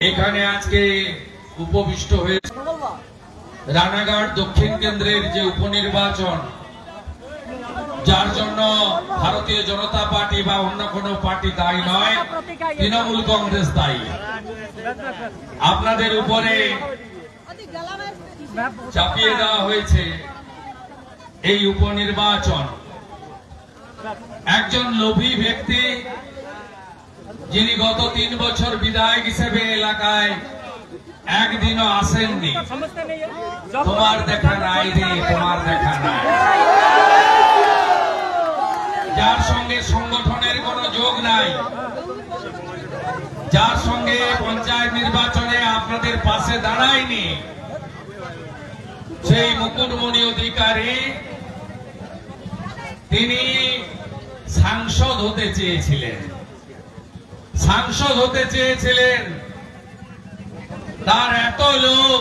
এখানে আজকে উপবিষ্ট হয়েছে রানাঘাট দক্ষিণ কেন্দ্রের যে উপনির্বাচন, যার জন্য ভারতীয় জনতা পার্টি বা অন্য কোনো পার্টি দায়ী নয়, তৃণমূল কংগ্রেস দায়ী। আপনাদের উপরে চাপিয়ে দেওয়া হয়েছে এই উপনির্বাচন। একজন লোভী ব্যক্তি, যিনি গত 3 বছর বিধায়ক হিসেবে এলাকায় একদিনও আসেননি, তোমার দেখা নাই রে, তোমার দেখা নাই, যার সঙ্গে সংগঠনের কোনো যোগ নাই, যার সঙ্গে পঞ্চায়েত নির্বাচনে আপনাদের পাশে দাঁড়ায়নি, সেই মুকুটমণি অধিকারী তিনি সাংসদ হতে চেয়েছিলেন, সাংসদ হতে চেয়েছিলেন। তার এত লোভ,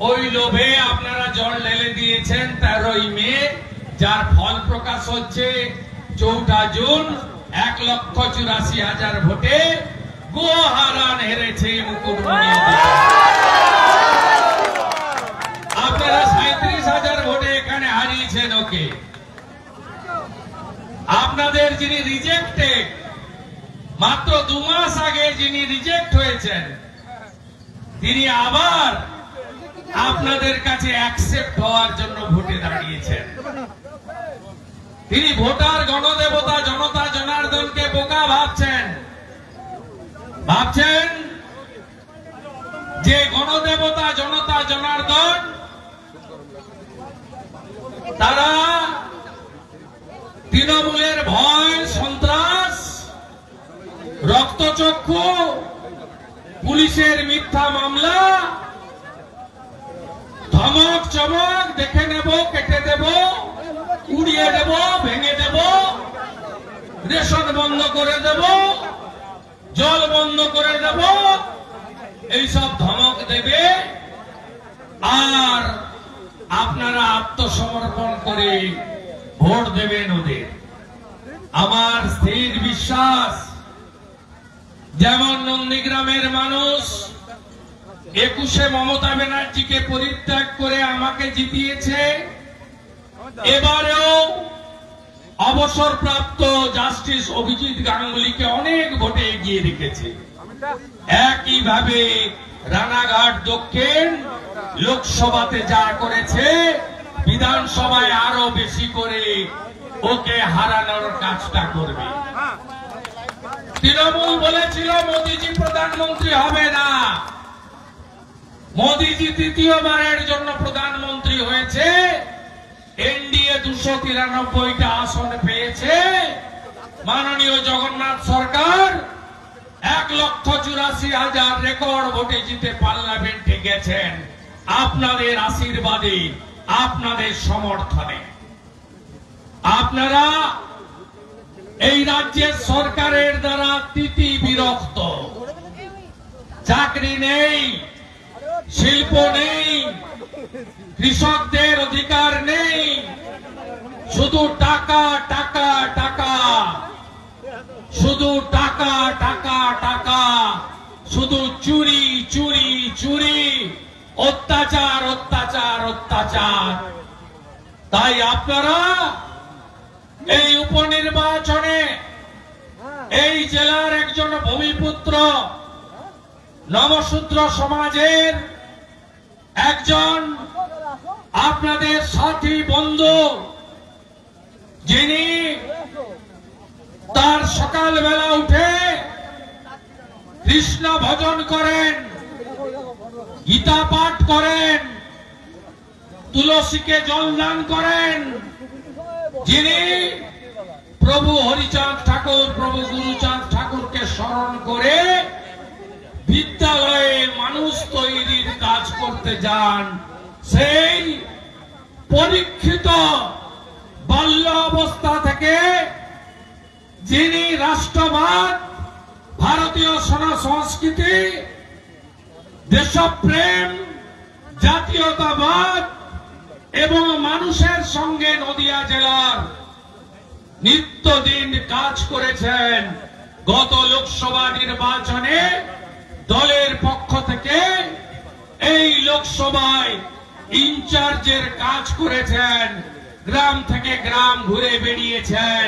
ওই লোভে আপনারা জল ঢেলে দিয়েছেন 13ই মে, যার ফল প্রকাশ হচ্ছে 4 জুন 1,84,000 ভোটে গোহারান হেরেছে মুকুটমণি অধিকারী। আপনারা 37,000 ভোটে এখানে হারিয়েছেন ওকে। আপনাদের যিনি রিজেক্টেড, মাত্র 2 মাস আগে যিনি রিজেক্ট হয়েছেন, তিনি আবার আপনাদের কাছে অ্যাকসেপ্ট হওয়ার জন্য ভোটে দাঁড়িয়েছেন। তিনি ভোটার গণদেবতা জনতা জনার্দনকে বোকা ভাবছেন, ভাবছেন যে গণদেবতা জনতা জনার্দন তারা তৃণমূলের ভয় সন্ত্রাস, রক্তচক্ষু, পুলিশের মিথ্যা মামলা, ধমক চমক, দেখে নেব, কেটে দেব, উড়িয়ে দেব, ভেঙে দেব, রেশন বন্ধ করে দেব, জল বন্ধ করে দেব, এইসব ধমক দেবে। আর আপনারা আত্মসমর্পণ করে ভোট দেবেন ওদের। আমার স্থির বিশ্বাস, যেমন নন্দীগ্রামের মানুষ 21-এ মমতা ব্যানার্জিকে পরিত্যাগ করে আমাকে জিতিয়েছে, এবারেও অবসরপ্রাপ্ত জাস্টিস অভিজিৎ গাঙ্গুলিকে অনেক ভোটে এগিয়ে রেখেছে। একইভাবে রানাঘাট দক্ষিণ লোকসভাতে যা করেছে, বিধানসভায় আরো বেশি করে ওকে হারানোর কাজটা করবে। তৃণমূল বলেছিল মোদিজি প্রধানমন্ত্রী হবে না, মোদিজি 3য়বারের জন্য প্রধানমন্ত্রী হয়েছে, এনডিএ 293টা আসন পেয়েছে, মাননীয় জগন্নাথ সরকার 1,84,000 রেকর্ড ভোটে জিতে পার্লামেন্টে গেছেন, আপনাদের আশীর্বাদে, আপনাদের সমর্থনে। আপনারা এই রাজ্যের সরকারের দ্বারা তিতি বিরক্ত, চাকরি নেই, শিল্প নেই, কৃষকদের অধিকার নেই, শুধু টাকা টাকা টাকা, শুধু টাকা টাকা টাকা, শুধু চুরি চুরি চুরি, অত্যাচার অত্যাচার অত্যাচার। তাই আপনারা এই উপনির্বাচনে এই জেলার একজন ভূমিপুত্র, নমশূদ্র সমাজের একজন আপনাদের সাথী বন্ধু, যিনি তার সকালবেলা উঠে কৃষ্ণ ভজন করেন, গীতা পাঠ করেন, তুলসীকে জলদান করেন, যিনি প্রভু হরিচাঁদ ঠাকুর, প্রভু গুরুচাঁদ ঠাকুরকে স্মরণ করে বিদ্যালয়ে মানুষ তৈরির কাজ করতে যান, সেই পরীক্ষিত বাল্য অবস্থা থেকে যিনি রাষ্ট্রবাদ, ভারতীয় সংস্কৃতি, দেশপ্রেম, জাতীয়তাবাদ এবং মানুষের সঙ্গে নদিয়া জেলার নিত্যদিন কাজ করেছেন, গত লোকসভা নির্বাচনে দলের পক্ষ থেকে এই লোকসভায় ইনচার্জের কাজ করেছেন, গ্রাম থেকে গ্রাম ঘুরে বেরিয়েছেন।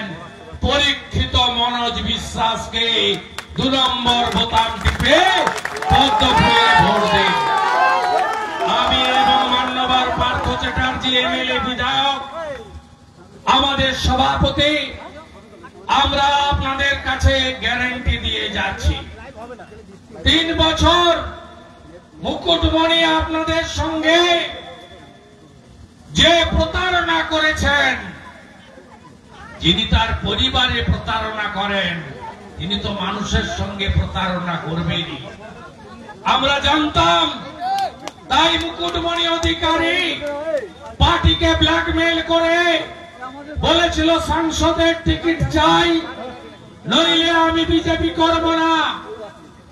পরীক্ষিত মনোজ বিশ্বাসকে 2 নম্বর বোতাম টিপে পদ্ম ফুলে ভোট দিন। আমি এবং মান্যবর পার্থ চ্যাটার্জি এমএলএ বিধায়ক, আমাদের সভাপতি, আমরা আপনাদের কাছে গ্যারান্টি দিয়ে যাচ্ছি 3 বছর মুকুটমণি আপনাদের সঙ্গে যে প্রতারণা করেছেন, যিনি তার পরিবারে প্রতারণা করেন, তিনি তো মানুষের সঙ্গে প্রতারণা করবেনই। আমরা জানতাম, তাই মুকুটমণি অধিকারী পার্টিকে ব্ল্যাকমেল করে বলেছিল সাংসদের টিকিট চাই, নইলে আমি বিজেপি করব না।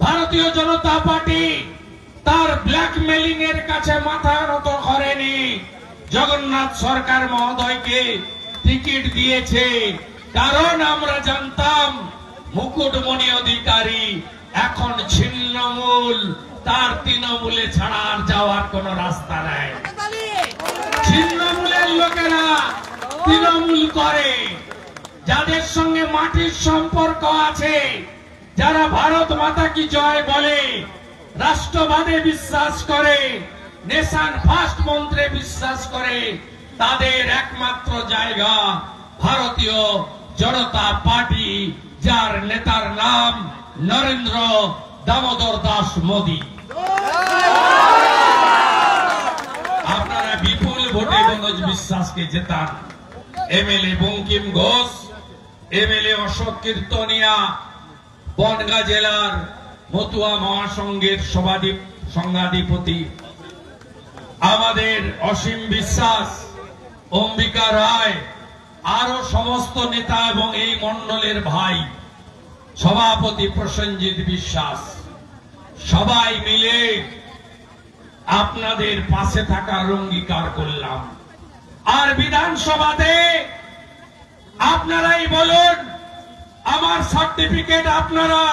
ভারতীয় জনতা পার্টি তার ব্ল্যাকমেলিং এর কাছে মাথা নত করেনি। জগন্নাথ সরকার মহোদয়কে টিকিট দিয়েছে, কারণ আমরা জানতাম মুকুটমণি অধিকারী এখন ছিন্নমূল, তার তৃণমূলে ছাড়া আর যাওয়ার কোন রাস্তা নাই। ছিন্নমূলের লোকেরা তৃণমূল করে, যাদের সঙ্গে মাটির সম্পর্ক আছে, যারা ভারত মাতা কি জয় বলে, রাষ্ট্রবাদে বিশ্বাস করে, নেশন ফার্স্ট মন্ত্রে বিশ্বাস করে, তাদের একমাত্র জায়গা ভারতীয় জনতা পার্টি, যার নেতার নাম নরেন্দ্র দামোদর দাস মোদী। আপনারা বিপুল ভোটে মনোজ বিশ্বাসকে জেতান। এমএলএ বঙ্কিম ঘোষ, এমএলএ অশোক কীর্তনিয়া, বনগাঁ জেলার মতুয়া মহাসংঘের সংঘাধিপতি, আমাদের অসীম বিশ্বাস, অম্বিকা রায়, আরো সমস্ত নেতা এবং এই মণ্ডলের ভাই সভাপতি প্রসেনজিৎ বিশ্বাস, সবাই মিলে আপনাদের পাশে থাকার অঙ্গীকার করলাম। আর বিধানসভাতে আপনারাই বলুন, আমার সার্টিফিকেট আপনারা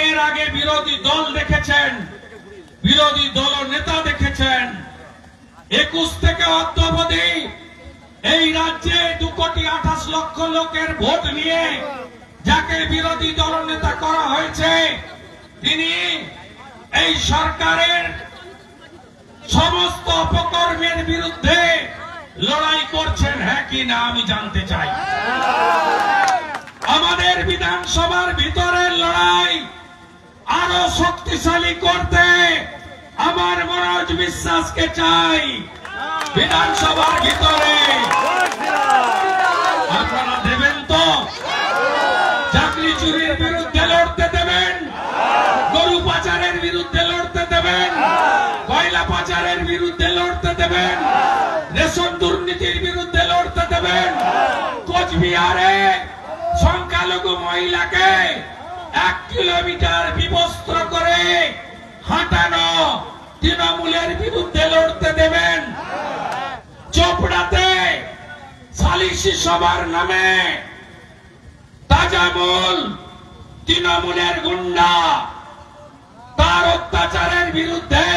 এর আগে বিরোধী দল দেখেছেন, বিরোধী দল নেতা দেখেছেন। 21 থেকে অদ্যাবধি এই রাজ্যে 2,28,00,000 লোকের ভোট নিয়ে যাকে বিরোধী দল নেতা করা হয়েছে, তিনি এই সরকারের সমস্ত অপকর্মের বিরুদ্ধে লড়াই করছেন, হ্যাঁ কি না আমি জানতে চাই। আমাদের বিধানসভার ভিতরের লড়াই আরো শক্তিশালী করতে আমার মনোজ বিশ্বাসকে চাই বিধানসভার ভিতরে। আপনারা দেবেন তো? চাকরি চুরির বিরুদ্ধে লড়তে দেবেন, গরু পাচারের বিরুদ্ধে লড়তে দেবেন, কয়লা পাচারের বিরুদ্ধে লড়তে দেবেন, রেশন দুর্নীতির বিরুদ্ধে লড়তে দেবেন। কোচবিহারে সংখ্যালঘু মহিলাকে 1 কিলোমিটার বিবস্ত্র করে হাঁটানো তৃণমূলের বিরুদ্ধে লড়তে দেবেন। চোপড়াতে সালিসি সভার নামে তাজামুল তৃণমূলের গুন্ডা, তার অত্যাচারের বিরুদ্ধে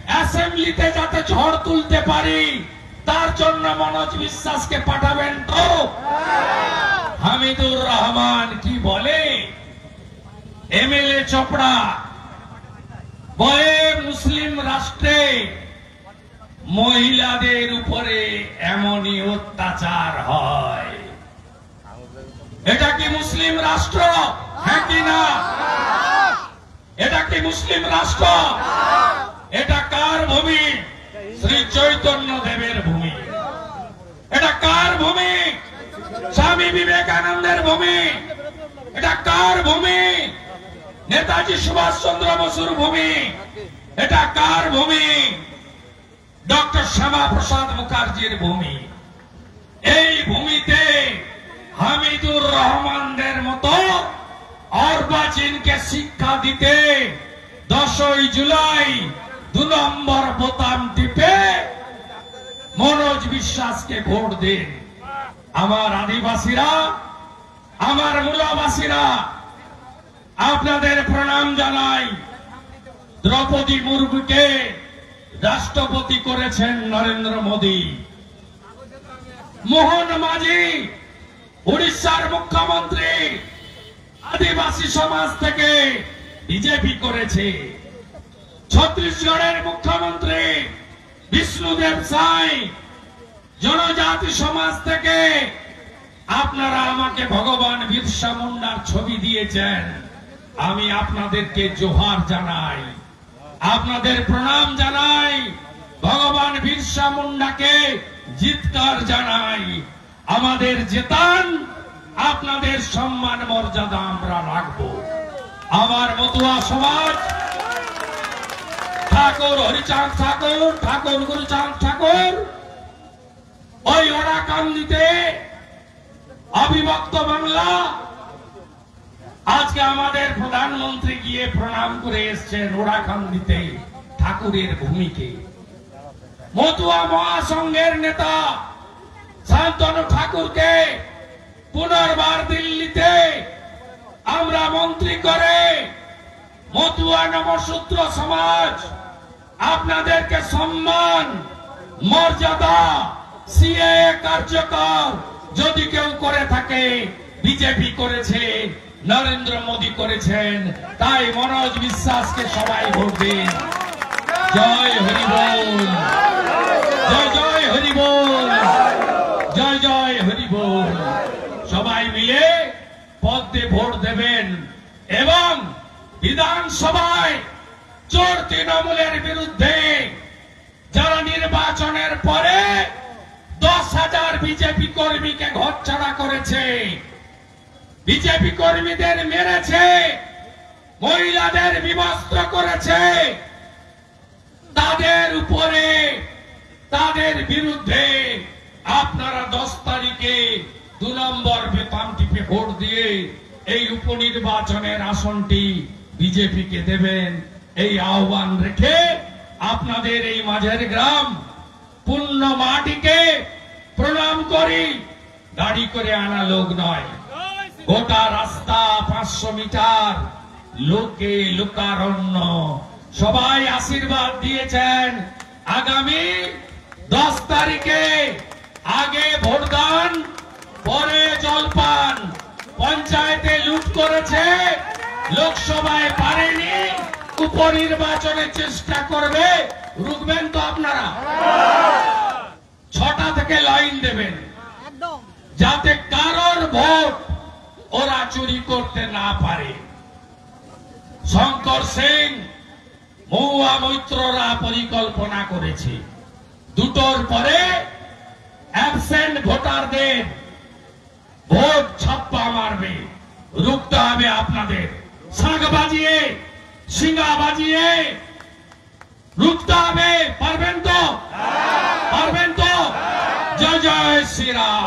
অ্যাসেম্বলিতে যাতে ঝড় তুলতে পারি, তার জন্য মনোজ বিশ্বাসকে পাঠাবেন তো? হামিদুর রহমান কি বলে, এমএলএ চোপড়া বলে, মুসলিম রাষ্ট্রে মহিলাদের উপরে এমনই অত্যাচার হয়। এটা কি মুসলিম রাষ্ট্র? হ্যাঁ কি না? এটা কি মুসলিম রাষ্ট্র? এটা কার ভূমি? শ্রী চৈতন্য দেবের ভূমি। এটা কার ভূমি? স্বামী বিবেকানন্দের ভূমি। এটা কার ভূমি? নেতাজি সুভাষ চন্দ্র বসুর ভূমি। এটা কার ভূমি? ডক্টর শ্যামা প্রসাদ মুখার্জির ভূমি। এই ভূমিতে হামিদুর রহমানদের মতো অর্বাচীনকে শিক্ষা দিতে 10ই জুলাই 2 নম্বর বোতাম টিপে মনোজ বিশ্বাসকে ভোট দিন। আমার আদিবাসীরা, আমার মূলবাসীরা, আপনাদের প্রণাম জানাই। দ্রৌপদী মুর্মুকে রাষ্ট্রপতি করেছেন নরেন্দ্র মোদী। মোহন মাঝি উড়িষ্যার মুখ্যমন্ত্রী আদিবাসী সমাজ থেকে বিজেপি করেছে। ছত্তিশগড়ের মুখ্যমন্ত্রী বিষ্ণুদেব সাই জনজাতি সমাজ থেকে। আপনারা আমাকে ভগবান বিরসা মুন্ডার ছবি দিয়েছেন, আমি আপনাদেরকে জোহার জানাই, আপনাদের প্রণাম জানাই, ভগবান বিরসা মুন্ডাকে জিৎকার জানাই। আমাদের জেতান, আপনাদের সম্মান মর্যাদা আমরা রাখবো। আমার মতুয়া সমাজ ঠাকুর হরিচাঁদ ঠাকুর, ঠাকুর গুরুচাঁদ ঠাকুর ওই ওরাকান্দিতে অবিভক্ত বাংলা। আজকে আমাদের প্রধানমন্ত্রী গিয়ে প্রণাম করে এসছেন ওরাকান্দিতে ঠাকুরের ভূমিকে। মতুয়া মহাসংঘের নেতা শান্তনু ঠাকুরকে পুনর্বার দিল্লিতে আমরা মন্ত্রী করে মতুয়া নবসূত্র সমাজ আপনাদেরকে সম্মান মর্যাদা সিএএ কার্যকর যদি কেউ করে থাকে বিজেপি করেছে, নরেন্দ্র মোদী করেছেন। তাই মনোজ বিশ্বাসকে সবাই ভোট দিন। জয় হরি বল, জয় জয় হরি বল, জয় জয় হরি বল। সবাই মিলে পদ্মে ভোট দেবেন এবং বিধানসভায় চোর তৃণমূলের বিরুদ্ধে যারা নির্বাচনের পরে 10,000 বিজেপি কর্মীকে ঘরছাড়া করেছে, বিজেপি কর্মীদের মেরেছে, মহিলাদের বিবস্ত্র করেছে, তাদের উপরে তাদের বিরুদ্ধে আপনারা 10 তারিখে 2 নম্বর বেতন টিপে ভোট দিয়ে এই উপনির্বাচনের আসনটি বিজেপিকে দেবেন। এই আহ্বান রেখে আপনাদের এই মাঝের গ্রাম পুণ্য মাটিকে প্রণাম করি। গাড়ি করে আনা লোক নয়, গোটা রাস্তা 500 মিটার লোকে লোকারণ্য। সবাই আশীর্বাদ দিয়েছেন আগামী 10 তারিখে আগে ভোটদান পরে জলপান। পঞ্চায়েতে লুট করেছে, লোকসভায় পারেনি, উপনির্বাচনের চেষ্টা করবে, রুখবেন তো আপনারা? 6টা থেকে লাইন দেবেন যাতে কারোর ভোট ওরা চুরি করতে না পারে। শঙ্কর সিং, মহুয়া মৈত্ররা পরিকল্পনা করেছে 2টোর পরে অ্যাবসেন্ট ভোটারদের ভোট ছাপ্পা মারবে। রুখতে হবে আপনাদের। শাঁখ বাজিয়ে সিঙ্গা বাজিয়ে রুখতে হবে। পারবেন তো? পারবেন তো? জয় জয় শ্রীরাম।